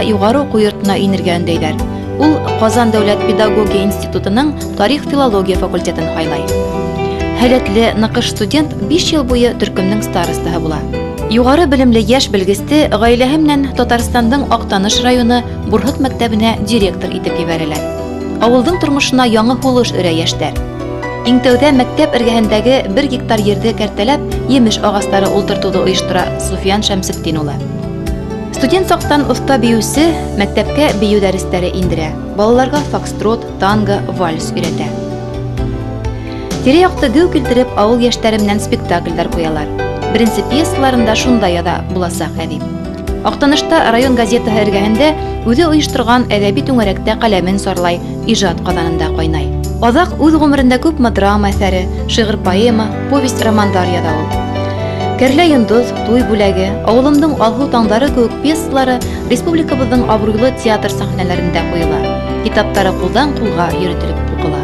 югары уку йортына инергә өндәйләр. Ул Казан дәүләт педагогия институтының тарих-филология факультетын хайлай. Һәләтле ныкыш студент 5 ел буе төркемнең старостаһы була. Югары белемле яшь белгесте гаиләһе белән Татарстандың Актаныш районы Бурһык мәктәбенә директор итеп ебәрәләр. Авылдың тормышына яңа хулыш өрә яшьләр. Иң тәүдә мәктәп эргәһендәге 1 гектар ерде кәртәләп, емеш агастары ултыртуды оештыра Суфиян Шәмсетдин улы. Студент сактан оста биюсе мәктәпкә бию дәресләре индерә. Балаларга фокстрот, танго, вальс өйрәтә. Тирә-якты гү килтереп, авыл яшьләре белән спектакльләр куялар. Беренче пьесаларында шундай яда буласак әдип. Актанышта район газетаһы эргәһендә үзе оештырган әдәби түңәрәктә каләмен сарлай, иҗат казанында кайнай. Азак үз гомерендә күпме драма әсәре, шигырь, поэма, повесть, романдар яда ул. Кәрлә йондыз, туй бүләге, авылымның алһу таңдары кебек пьесалары республикабызның абруйлы театр сәхнәләрендә куела. Китаптары кулдан кулга йөрөтелеп укыла.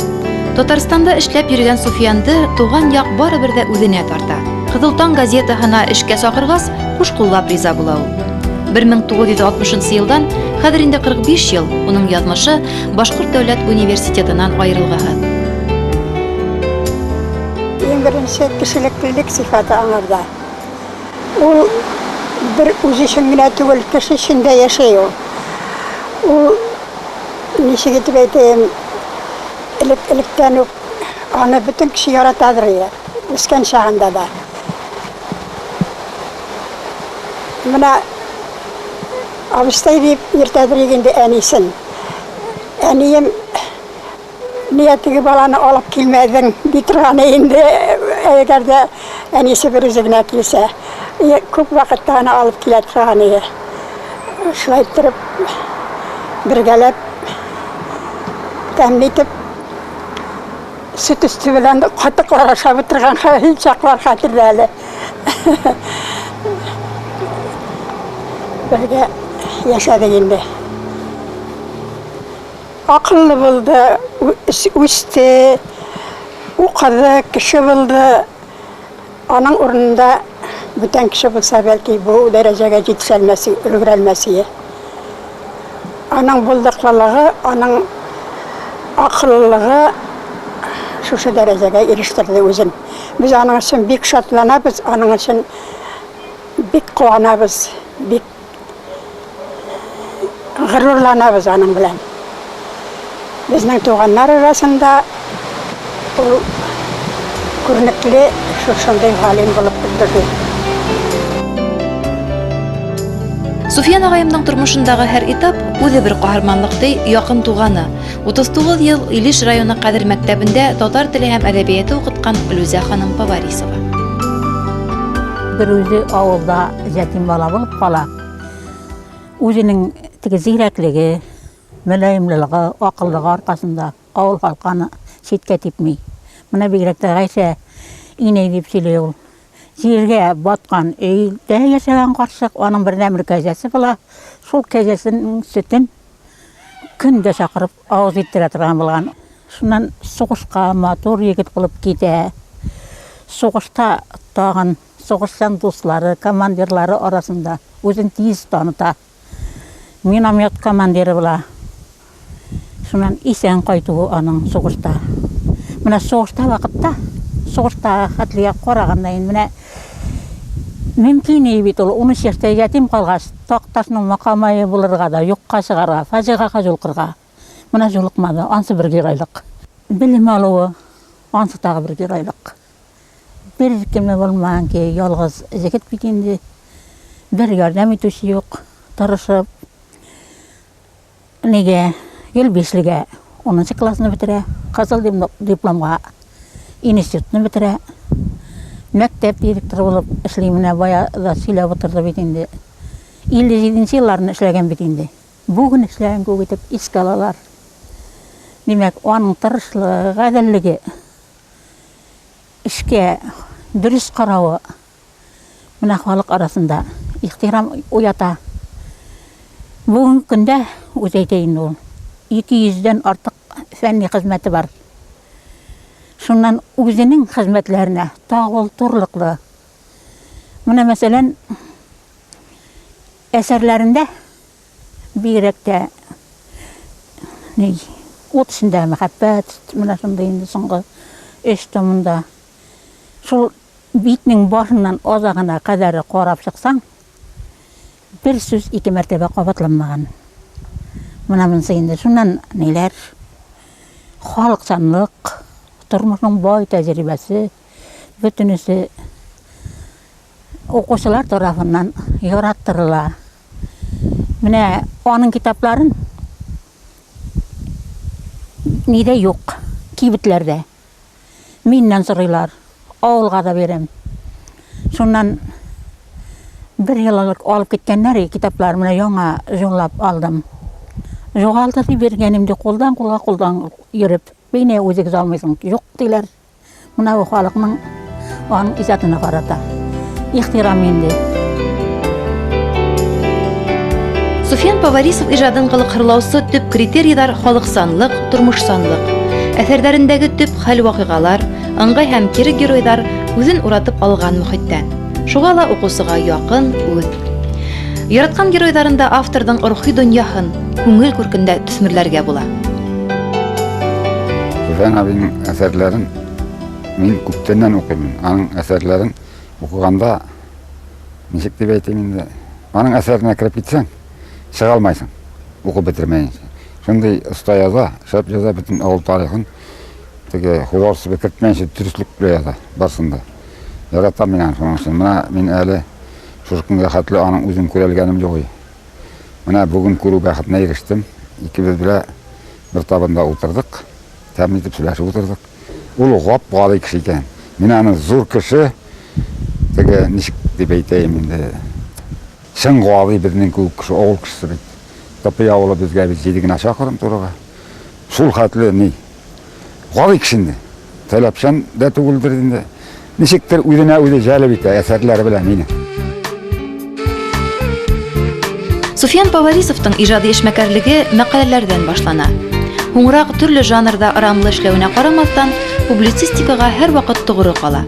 Татарстанда эшләп йөргән Суфиянды туган як барыбер дә үзенә тарта. Кызыл таң газетаһына эшкә сакыргас, хуш куллап риза була ул. 1960 елдан хәзер инде 45 ел уның язмышы Башкорт дәүләт университетынан аерылганы. Иң беренче кешелеклелек сыйфаты аңарда. Ул бер үзе өчен генә түгел, кеше өчен дә яшәй ул. Ул ничек итеп әйтәм, электән үк аны бөтен кеше яратадыр, үскән чагында да. Менә абыстай дип йөртәдер инде әнисен. Әнием, niye tigi balаны алып килмәдең ди торганы инде, әгәр дә әнисе бер үзе генә килсә, күп вакытта аны алып килә торганы. Шулай итеп бергәләп тәмле итеп süt üstü белән катыклар ашап торган чаклар хәтерлә әле. Бергә яшәдек инде. Akıllı buldu, üstü, okudu, kişi buldu. Onun ornunda bütün kişi bulsa belki bu dereceye yetişelmesi, ülgürelmesi. Onun buldukları, onun akıllılığı şu dereceye eriştirdi özün. Biz onun için büyük şartlanabız, onun için büyük kuanabız, büyük gururlanabız onun bilen. Bizning туганнар арасында ул күренекле шушындай галим булып китте. Суфиян агайымның тормышындагы һәр этап үзе бер каһарманлыктай якын туганы. 39 ел Илеш районы Кадер мәктәбендә татар теле һәм әдәбияты укыткан Лүзә ханым Поварисова. Бер үзе авылда ятим бала булып кала. Үзенең теге зирәклеге, мөләйемлеге, акыллыгы аркасында авыл халканы читкә типми. Менә бигрәк тә Гайшә инәй дип сөйли ул. Җиргә баткан өйдә яшәгән карчык, аның бер нәмер кәҗәсе була. Шул кәҗәсенең сөтен көндә чакырып авыз иттерә торган булган. Шуннан сугышка матур егет булып китә. Сугышта тагын сугышчан дуслары, командирлары арасында үзен тиз таныта. Миномет командиры була. Шуннан исән кайтуы аның сугышта. Менә сугышта вакытта, сугышта хәтлегә караганда инде менә мөмкин бит ул 13 яшьтә ятим калгач, такташның макамае булырга да, юкка чыгарга, фаҗигага жолкырга. Менә жолыкмады, ансы бер гырайлык. Билим алуы, ансы тагы бер гырайлык. Бер кемне булмаган ки, ялгыз җегет бит инде. Бер ярдәм итүче юк, тырышып. Нигә Гөлбешлегә 10 классны бетерә, Кызыл дипломга институтны бетерә. Мәктәп директоры булып эшли, менә бая да сөйләп утырды бит инде. 57 елларны эшләгән бит инде. Бүген эшләгән күп итеп искә алалар. Димәк, аның тырышлыгы, гаделлеге, эшкә дөрес каравы менә халык арасында ихтирам уята. Бүген көндә үз әйтәйин ул 200-дән артык фәнни хезмәте бар. Шуннан үзенең хезмәтләренә тагыл турлыклы. Менә мәсәлән, әсәрләрендә бигрәк тә ут эчендә мәхәббәт, менә шундай инде соңгы эш томында. Шул битнең башыннан азагына кадәр карап чыксаң, бер сүз ике мәртәбә кабатланмаган. Менә монсы инде шуннан ниләр? Халыкчанлык, тормышның бай тәҗрибәсе, бөтенесе укучылар тарафыннан яраттырыла. Менә аның китапларын нидә юк, кибетләрдә. Миннән сорыйлар, авылга да берем. Шуннан бер еллык алып киткәннәр китаплар менә яңа җунлап алдым. Жогалды дип бергәнемдә кулдан йөреп, бейне үзегез алмыйсың, юк диләр. Менә бу халыкның аның иҗатына карата. Ихтирам инде. Суфиян Поварисов ижадын кылыкырлаусы төп критерийлар халыксанлык, тормышсанлык. Әсәрдәрендәге төп хәл вакыйгалар, ыңгай һәм кире геройлар үзен уратып алган мөхиттән. Шуга ла укучыга якын үз. Яраткан геройларында автордың рухи дөньяһын күңел күркендә төсмерләргә була. Суфиян абийның әсәрләрен мин күптәннән укыйм. Аның әсәрләрен укыганда ничек дип әйтим инде, аның әсәренә кирип китсәң, чыга алмайсың, укып бетермәенчә. Шундай оста яза, шәп яза бөтен авыл тарихын, теге художество кертмәенчә дөрестлек белән яза барсында. Яратам мин аны шуның өчен. Менә мин әле шушы көнгә хәтле аның үзен күрелгәнем юк. Менә бүген күрү бәхетенә ирештем. Икебез белән бер табында утырдык, тәмин итеп сөйләшеп утырдык. Ул гап-гали кеше икән. Мин аны зур кеше, теге ничек дип әйтәйем инде, чын гали безнең күк кеше, авыл кешесе бит. Тапый авылы безгә бит 7 генә чакырым турыга. Шул хәтле ни? Гали кеше инде. Таләпчән дә түгелдер инде. Ничектер үзенә үзе җәлеп итә әсәрләре белән мине. Суфиян Поварисовтың ижади эшмәкәрлеге мәкаләләрдән башлана. Һуңрак төрле жанрда ырамлы эшләвенә карамастан, публицистикага һәр вакыт тугры кала.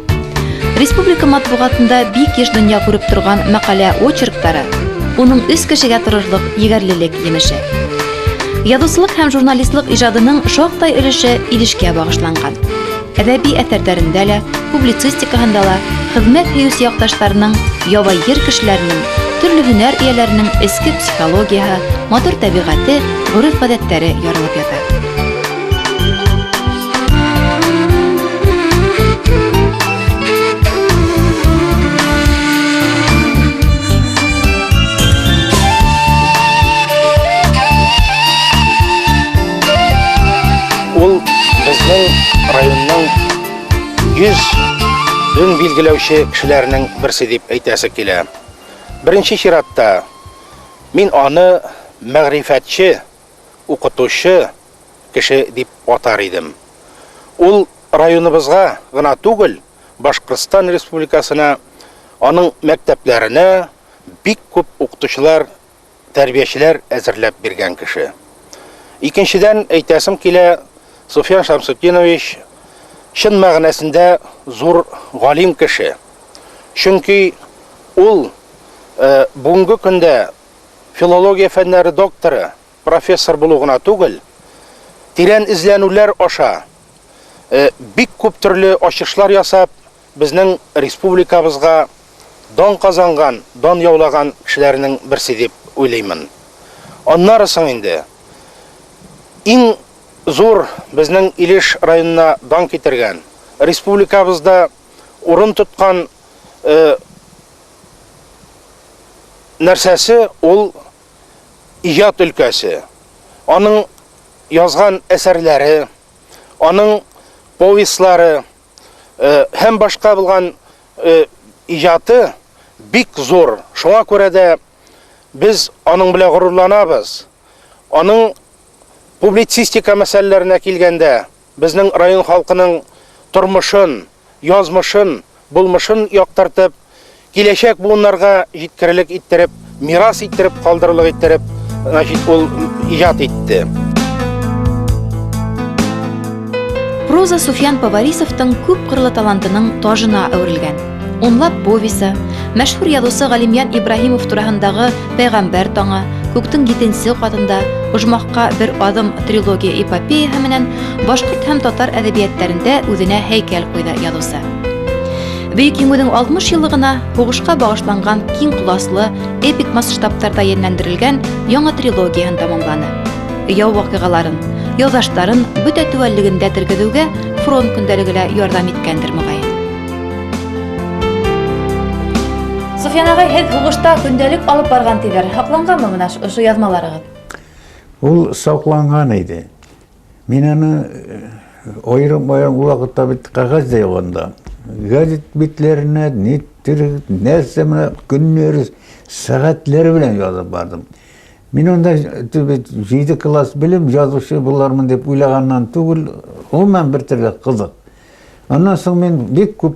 Республика матбугатында бик еш дөнья күреп торган мәкалә очерктары уның үз кешегә торырлык егәрлелек җимеше. Язучылык һәм журналистлык ижадының шактый өлеше Илешкә багышланган. Әдәби әсәрләрендә лә, публицистикаһында ла хезмәт һөюсе якташларының, ябай ер кешеләренең, төрле һөнәр ияләренең эске психологияһы, матур табигате, гореф-гадәттәре ярылып ята. Ул безнең районның 100 өн билгеләүче кешеләренең берсе дип әйтәсе килә. Беренче чиратта мин аны мәгърифәтче, укытучы кеше дип атар идем. Ул районыбызга гына түгел, Башкортстан Республикасына, аның мәктәпләренә бик күп укытучылар, тәрбиячеләр әзерләп биргән кеше. Икенчедән әйтәсем килә, Суфиян Шамсутдинович чын мәгънәсендә зур галим кеше. Чөнки ул бүгенге көндә филология фәннәре докторы, профессор булу гына түгел, тирән эзләнүләр аша бик күп төрле ачышлар ясап, безнең республикабызга дан казанган, дан яулаган кешеләрнең берсе дип уйлыймын. Аннары соң инде иң зур безнең Илеш районына дан китергән, республикабызда урын тоткан нәрсәсе ул иҗат өлкәсе. Аның язган әсәрләре, аның повестлары һәм башка булган иҗаты бик зур. Шуңа күрә дә без аның белән горурланабыз. Аның публицистика мәсьәләләренә килгәндә, безнең район халкының тормышын, язмышын, булмышын яктыртып, киләчәк буыннарга җиткерелек иттереп, мирас иттереп, калдырырлык иттереп, ул иҗат итте. Проза Суфиян Поварисовтың күп кырлы талантының тажына әверелгән. Онлап повесі, мәшһүр язучы Галимъян Ибраһимов тураһындагы Пәйгамбәр таңы, Күктің 7-нче катында, Ожмахка бер адым трилогия эпопеяһы менән башкорт һәм татар әдәбияттәрендә үзенә һәйкәл куйды язучы. Бөек Җиңүнең 60 еллыгына хугышка багышланган киң куласлы эпик масштабтарда йөнләндерелгән яңа трилогияһын тәмамлады. Яу вакыйгаларын, яудаштарын бөтә төвәллегендә тергезүгә фронт көндәлегелә ярдәм иткәндер мөгаен. Суфиян агай, һез хугышта көндәлек алып барган тиләр. Хакланганмы менә шу язмаларыгыз? Ул сакланган иде. Мин аны айрым вакытта бит кагаз да ягында. Газет битләренә нәрсә көннәр, сәгатьләр белән язып бардым. Мин онда 7 класс белем язучы булармын дип уйлаганнан түгел, гомумән бер төрле кызык. Аннан соң мин бик күп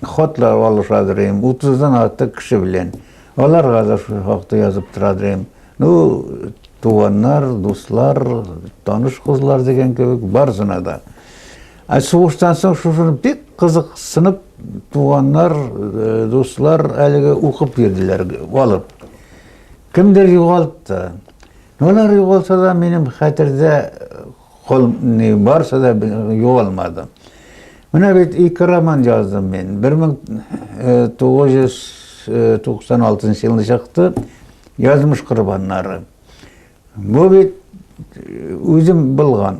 хатлар алышадыр идем, 30-дан артык кеше белән. Аларга да шу хакта язып торадыр идем. Ну, туганнар, дуслар, таныш кызлар дигән кебек барсына да. Сугыштан соң шуны бик кызыксынып, туганнар, дуслар әлеге укып бирделәр, алып. Кемдер югалтты. Олар югалса да минем хәтердә не барса да югалмады. Менә бит 2 роман яздым мин. 1996 елда чыкты. Язмыш корбаннары. Бу бит үзем булган.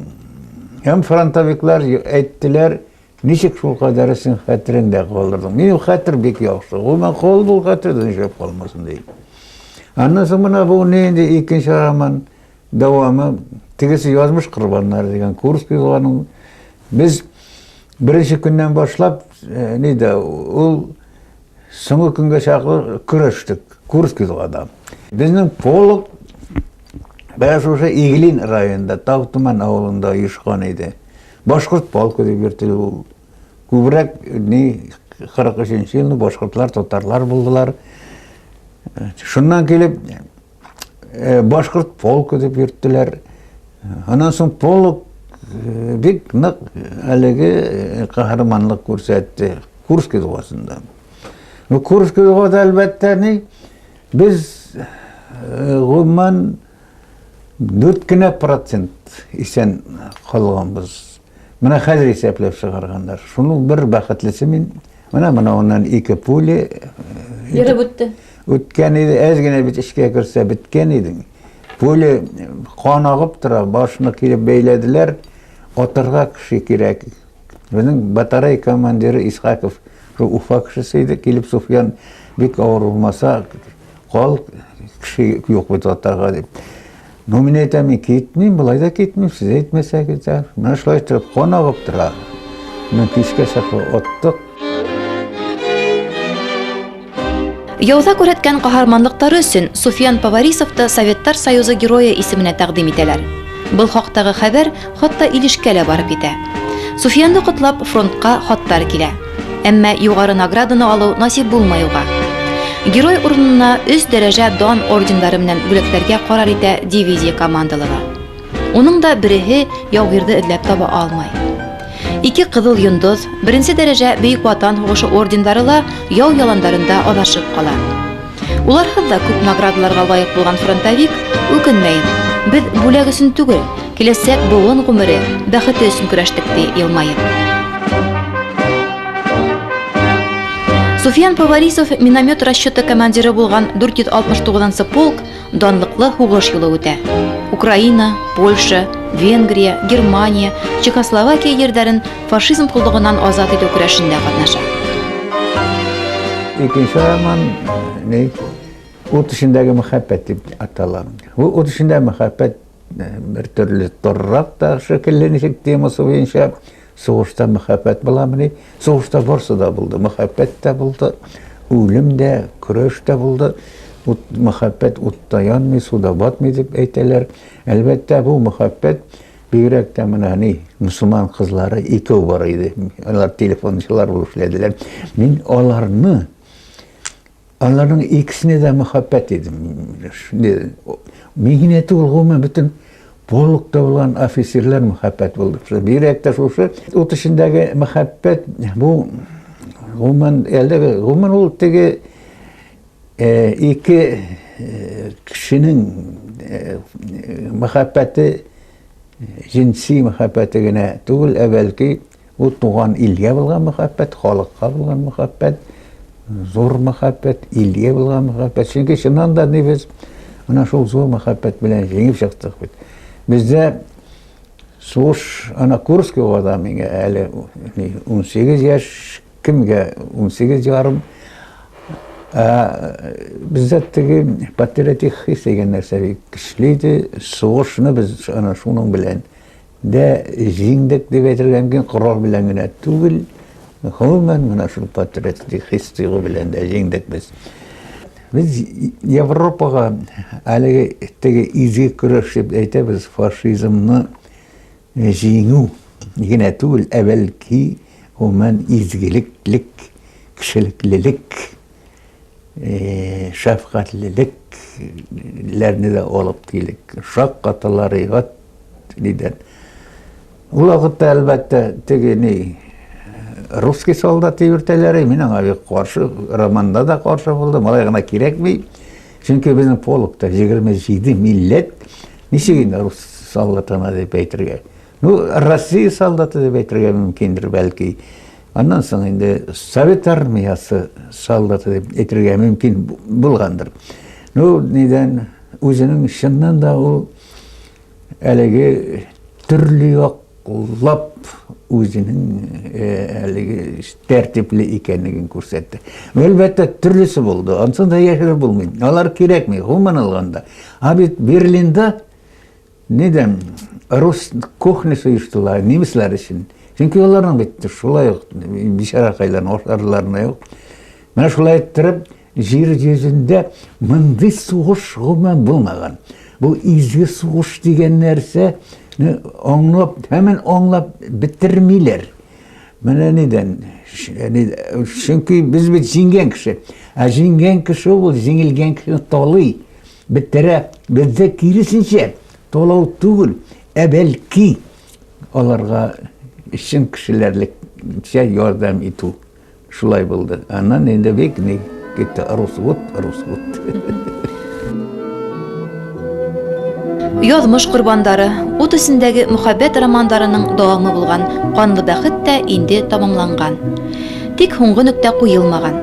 Һәм фронтовиклар әйттеләр, ничек шул кадәресен хәтерендә калдырдың. Минем хәтер бик яхшы. Гомумән кол бул хәтердән җеп калмасын ди. Аннан соң менә бу инде 2нче роман дәвамы, тегесе язмыш корбаннары дигән курс куйганның. Без беренче көннән башлап, ул соңгы көнгә чаклы көрәштек, курс куйганда. Безнең полк бәш уже Иглин районында, Тавтыман авылында оешкан иде. Башкорт полкы дип йөртелде ул. Күбрәк 43нче елны башкортлар, татарлар булдылар. Шуннан килеп башкорт полкы дип йөрттеләр. Аннан соң полк бик нык әлеге каһарманлык күрсәтте курс куйганда. Бу курс куйганда әлбәттә без гомумән 4% исән калганбыз. Менә хәзер исәпләп чыгаргандар. Шуның бер бәхетлесе мин, менә оннан 2 пуля Йөреп үтте. Үткән иде, әзгенә бит эшкә керсә биткән идең. Пуля кан агып тора, башына килеп бәйләделәр, атырга кеше кирәк. Безнең батарей командиры Исхаков, Уфа кешесе иде, килеп Суфиян бик авыр булмаса, кал кеше юк бит атарга дип. Ну, мин әйтәм, китмим, болай да китмим, сез әйтмәсәгез, менә шулай итеп кан агып тора. Мен кичкә чаклы аттык. Яуда күрһәткән каһарманлыктары өчен Суфиян Поварисовты Советтар Союзы герое исеменә тәкъдим итәләр. Был хактагы хәбәр хатта Илешкә лә барып итә. Суфиянны котлап фронтка хаттар килә. Әмма югары награданы алу насип булмай уга. Герой урынына 3 дәрәҗә дан орденнары белән бүләкләргә карар итә дивизия командалыгы. Уның да береһе яугирды эзләп таба алмай. 2 кызыл йондыз, 1-нче дәрәҗә Бөек Ватан һугышы орденнары яу яландарында адашып кала. Уларһыз да күп наградаларга лаек булган фронтовик үкенмәйм. Без бүләк өчен түгел, киләсәк буын гомере, бәхете өчен көрәштек ди елмаеп. Суфиян Поварисов миномет расчеты командиры булган 469-нчы полк данлыклы һугыш юлы үтә. Украина, Польша, Венгрия, Германия, Чехословакия ерләрен фашизм куллыгыннан азат итү көрәшендә катнаша. Икенче роман ут эчендәге мәхәббәт дип атала. Ут эчендә мәхәббәт бер төрле торрак та шәкелләнешек темасы буенча сугышта мәхәббәт буламыни? Сугышта барсы да булды, мәхәббәт тә булды, үлем дә, көрәш тә булды. Мәхәббәт утта янмый, суда батмый дип әйтәләр. Әлбәттә бу мәхәббәт бигрәк тә менә мусульман кызлары икәү бар иде. Алар телефончылар булып эшләделәр. Мин аларның икесенә дә мәхәббәт идем. Мин түгел гомумән бөтен полкта булган офицерлар мәхәббәт булды. Бигрәк тә шушы ут эчендәге мәхәббәт бу гомумән ул теге iki kişinin muhabbeti jinsi muhabbeti gene tugul evvelki o tuğan ilge bulgan muhabbet, halkka bulgan muhabbet, zor muhabbet, ilge bulgan muhabbet. Çünkü şundan da ne biz ana şol zor muhabbet bilen jengip çıktık bit. Bizde soğuş ana kurs ki o adam eli 18 yaş kimge 18 yarım bizde tegi patriotik his degan narsa kişliydi. Soğuşunu biz ana şunun bilen de jingdek deb aytilgankin qurol bilan gina tugul umuman mana shu patriotik his tuyg'u bilan de jingdek biz Yevropaga haligi tegi izgi kurash deb aytamiz faşizmni jingu gina tugul evvelki umuman izgiliklik kishiliklilik şefkatliliklerini de olup gelik şakkatları neden bu vakitte elbette tegini Ruski soldatı yürteleri minin abi karşı romanda da karşı buldu malayına gerek mi? Çünkü bizim polukta 27 millet nişiginde Rus soldatına dep aytırga. Rossiya soldatı dep aytırga mümkündür belki. Ondan sonra indi Sovet armiyası soldatı dep aytırga mümkün bulgandır. Neden özünün şundan da o elegi türlü yoklap özünün tertipli ekenligini ko'rsatdi. Elbette türlüsü buldu. Ondan da yaşar bulmayın. Onlar gerek mi? Human alganda. Abi Berlin'de neden Rus kuhnesi uyuştular nemisler için. Çünkü onların bitti. Şulay yok. Bir şarakayla ortalarına yok. Ben şulay ettirip jir yüzünde mındı soğuş human bulmagan. Bu izgi soğuş degen nerse hemen anlap bitirmiler. Bana neden? Çünkü biz bir jingen kişi. Jingen kişi o jingilgen kişi tolay. Bitire bizde kirisince tolav tugul. Belki onlarga işin kişilerlik yardım etu. Şulay buldu. Anan ende bekni gitti Rusgut. Язмыш ҡорбандары, ут эсендәге мөхәббәт романдарының дауамы булган «Ҡанлы бәхет» тә инде тамамланған. Тик һуңғы нөктә ҡуйылмаған.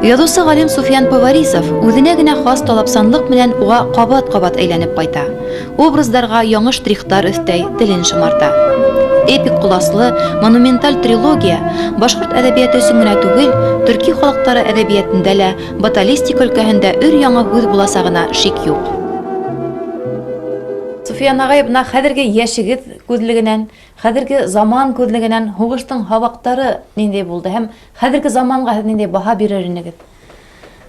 Яҙыусы ғалим Суфиян Поварисов үҙенә генә хас талапсанлыҡ менән уға ҡабат-ҡабат әйләнеп ҡайта. Образдарға яңы штрихтар өҫтәй, телен шымарта. Эпик ҡоласлы, монументаль трилогия башҡорт әҙәбиәте өсөн генә түгел, төрки халыҡтары әҙәбиәтендә лә, баталистика өлкәһендә өр-яңы һүҙ буласағына шик юҡ. Суфиян ағай, бына хәҙерге йәшегеҙ күҙлегенән, хәҙерге заман күҙлегенән һуғыштың һабаҡтары ниндәй булды һәм хәҙерге заманға һеҙ ниндәй баһа бирер инегеҙ?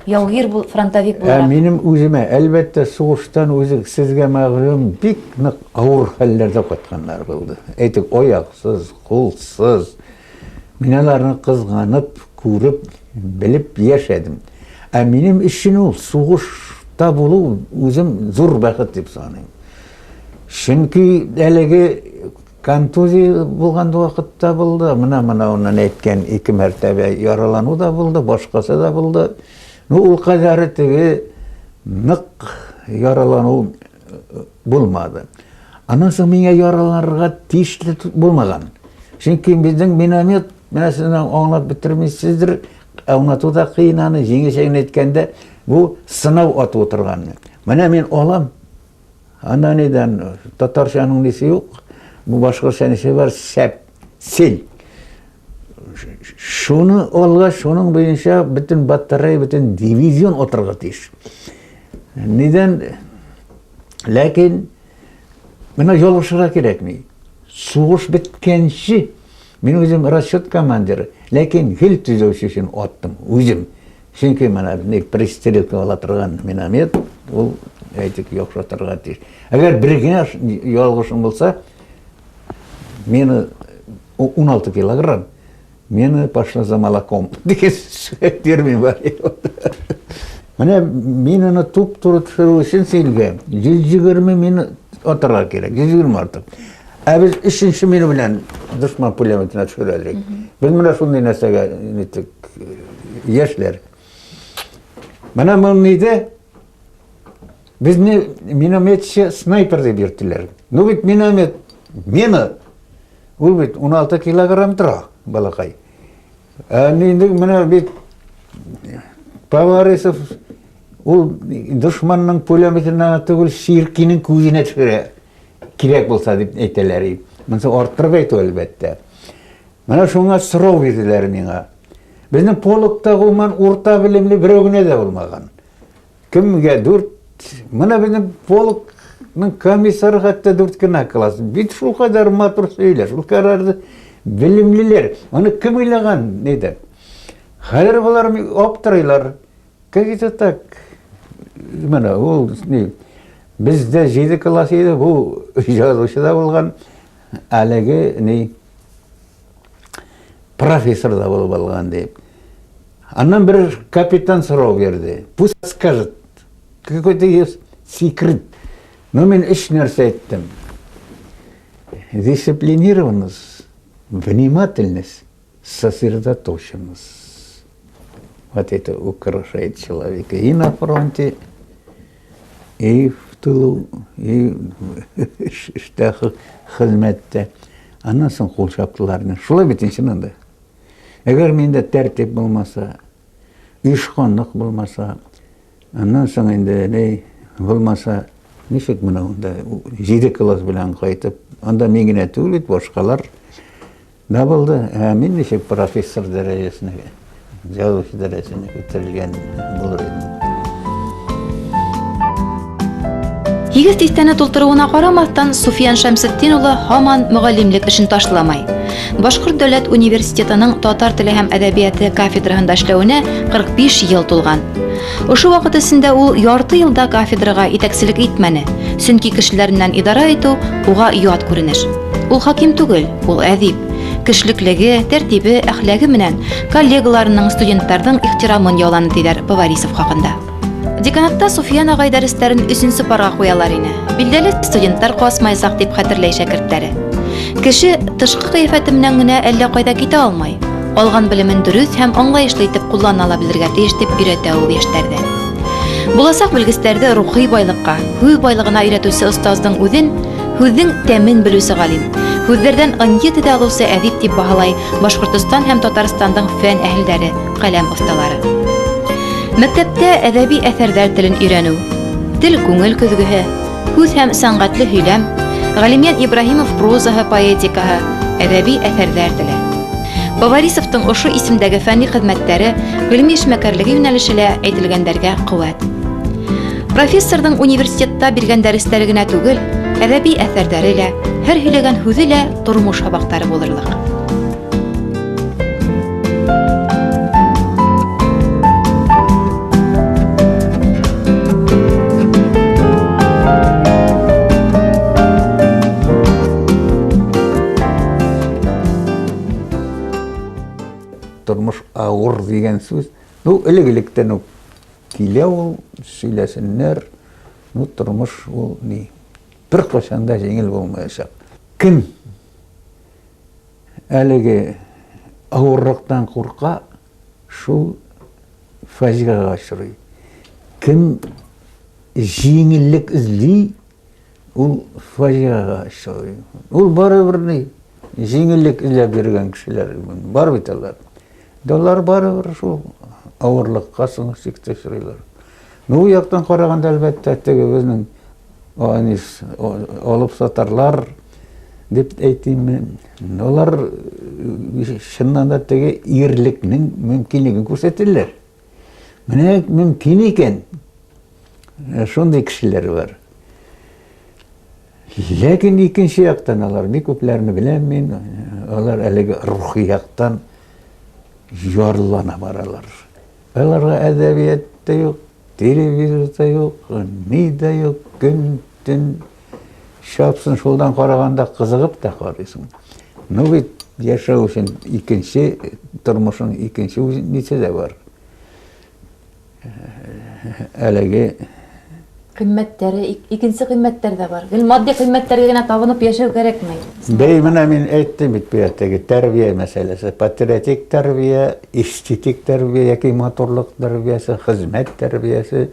Яугир фронтовик булараҡ. Минем үземә әлбәттә сугыштан үзе сезгә мәғлүм бик ныҡ ауыр хәлләрҙә ҡайтҡандар булды. Әйтек, аяҡсыз, ҡулсыз. Мин аларны ҡыҙғанып, күреп, белеп йәшәдем. Минем өсөн ул сугышта булыу үзем зур бәхет дип санайым. Чөнки әлеге контузия булган вакытта булды. Мына унан әйткән 2 мәртәбә яралану да булды, башҡасы да булды. Ул ҡәҙәре теге ныҡ яралану булмады. Анан соң миңә яраланырға тиешле булмаған. Чөнки безнең миномет, менә сезнең аңлап бетермәйсездер, аңлатуда ҡыйын аны җиңелсәген әйткәндә, бу сынау атып утырган. Менә мин алам. Ана нидән татарчаның несе юк, бу башҡортса несе бар, сел. Шуны алга, шуның буенча бөтен батарея, бөтен дивизион отырга тиеш. Нидән? Ләкин менә ялгышырга кирәкми. Сугыш биткәнче мин үзем расчет командиры, ләкин гел төзәүче өчен аттым үзем. Чөнки менә пристрелка ала торган миномет, ул әйтик яхшы торга тиеш. Әгәр бер генә ялгышым булса, мені 16 килограмм, мені пошла за молоком. Деген термин бар. Менә мин аны туп турып төшерү өчен силгә 120 мин атырга кирәк, 120 артык. Ә без 3-нче мин белән дошман пулеметына төшерәлек. Без менә шундый нәрсәгә яшьләр. Мына мынныйды бізне минометші снайпер деп ертілер. Ну бит миномет, мені, ол бит 16 килограмм тұра, балақай. Енді мына бит Поварисов, ол дұшманның пулеметінен түгіл ширкінің көзіне түшіре керек болса деп әйтелер. Мұнсы орттырып айту әлбәтті. Мына шуңа сұрау берділер меңа. Біздің полықта ғылман орта білімлі бір өгіне де болмаған. Кімге дүрт, мына біздің полықның комиссары қатта дүрт кіна қыласын. Бит шул қадар матур сөйлер, шул қарарды білімлілер. Оны кім ойлаған неді? Хайыр бұлар оптырайлар. Как это так? Мына, ол бізде 7 класс еді, бұл жазушыда болған әлігі профессорда болып алған деп. Аннан бір капитан сұрау берді. Пусть скажет, какой-то есть секрет. Но мен үш нәрсе айттым. Дисциплинированность, внимательность, сосредоточенность. Вот это украшает человека и на фронте, и в тылу, и в штахы хызметте. Анан соң қолшаптыларының. Шулай бетінші нанда. Егер менде тәртіп болмаса, үйшқанлық болмаса, анан соң енді болмаса, нешек мұнауында 7 класс білән қайтып, анда меңіне түгілет, бошқалар да болды. Мен нешек профессор дәрежесіне, жазушы дәрежесіне көтерілген болыр едім. Егіз тиҫтәне тултырыуына ҡарамаҫтан, Суфиян Шәмсетдин улы һаман мөғәллимлек эшен ташламай. Башҡорт дәүләт университетының татар теле һәм әҙәбиәте кафедраһында эшләүенә 45 йыл тулған. Ошо ваҡыт эсендә ул ярты йылда кафедрага итәкселек итмәне, сөнки кешеләр менән идара итеү уға ят күренеш. Ул хаким түгел, ул әҙип. Кешлеклеге, тәртибе, әхләге менән коллегаларының, студенттарҙың ихтирамын яуланы тиҙәр Поварисов хаҡында. Деканатта Суфиян ағай дәрестәрен 3-нче парға ҡуялар ине. Билдәле, студенттар ҡасмаясаҡ дип хәтерләй шәкерттәре. Кеше тышҡы ҡиәфәте менән генә әллә ҡайҙа китә алмай. Алған белемен дөрөҫ һәм аңлайышлы итеп ҡуллана ла белергә тейеш дип өйрәтә ул йәштәрҙе. Буласаҡ белгестәрҙе рухи байлыҡҡа, һүҙ байлығына өйрәтеүсе остаздың үҙен, һүҙҙең тәмен белеүсе ғалим, һүҙҙәрҙән ынйы тетә алыусы әҙип дип баһалай Башҡортостан һәм Татарстандың фән әһелдәре, ҡәләм оҫталары. Мәктәптә әҙәби әҫәрҙәр телен өйрәнеү, тел күңел көҙгөһө, һүҙ һәм сәнғәтле һөйләм, Ғалимйән Ибраһимов прозаһы, поэтикаһы, әҙәби әҫәрҙәр теле. Поварисовтың ошо исемдәге фәнни хеҙмәттәре, ғилми эшмәкәрлеге йүнәлеше лә әйтелгәндәргә ҡеүәт. Профессорҙың университетта биргән дәрестәре генә түгел, әҙәби әҫәрҙәре лә, һәр һөйләгән һүҙе лә тормош һабаҡтары булырлыҡ. Тормош ауыр деген сөз. Элек-электен килә ул, сөйләсеннәр. Тормош ул бер ҡашанда еңел булмаясаҡ. Кем әлеге ауырлыҡтан ҡурҡа, шул фажиғаға осрый. Кем еңеллек эзли, ул фажиғаға осрый. Ул барыбер еңеллек эзләп йөрөгән кешеләр бар бит алар. Доллар барыбер шул ауырлыҡҡа соң сикте осрыйлар. У яҡтан ҡарағанда әлбәттә теге безнең алып сатарлар дип әйтим мен. Олар шыннан да теге ирлекнең мөмкинлеген күрсәтәләр. Менә мөмкин икән. Шундай кешеләр бар. Ләкин икенче яктан алар бик күпләрне беләм мин. Алар әлеге рухи яктан ярлана баралар. Аларга әдәбият та юк, телевизор да юк, ни да юк, көн-төн шапсын шулдан ҡарағанда ҡыҙығып та ҡарайсың. Бит йәшәү өсөн икенсе тормошың икенсе нисә дә бар. Әлеге Ҡиммәттәре, икенсе ҡиммәттәр ҙә бар. Гел матди ҡиммәттәргә генә табынып йәшәү кәрәкмәй. Бей менә мин әйттем бит бу яттагы тәрбия мәсьәләсе, патриотик тәрбия, эстетик тәрбия яки матурлык тәрбиясе, хезмәт тәрбиясе,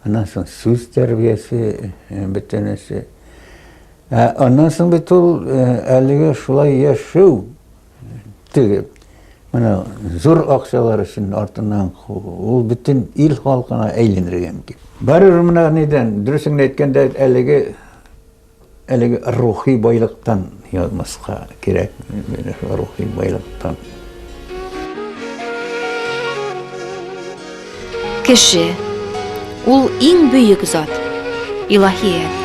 аннан соң сүз тәрбиясе, бөтенесе. Аннан соң бит ул әлегә шулай яшәү теге менә зур акчалар өчен артыннан ул бөтен ил халкына әйләнергә мөмкин. Барыр менә нидән, дөресен әйткәндә әлеге рухи байлыктан язмаска кирәк, рухи байлыктан. Кеше ул иң бөйөк зат, илаһият.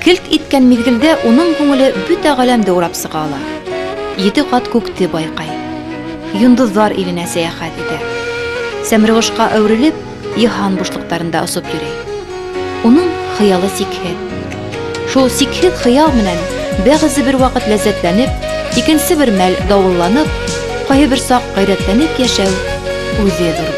Килт иткән миҙгелдә уның күңеле бөтә ғаләмде урап сыға ала. 7 ҡат күкте байҡай. Йондоҙҙар иленә сәйәхәт итә. Сәмрығышҡа әүрелеп, йыһан бушлыҡтарында осоп йөрөй. Уның хыялы сикһеҙ. Шул сикһеҙ хыял менән бәғзе бер ваҡыт ләззәтләнеп, икенсе бер мәл дауылланып, ҡайһы бер саҡ ғәйрәтләнеп йәшәү үҙе ҙур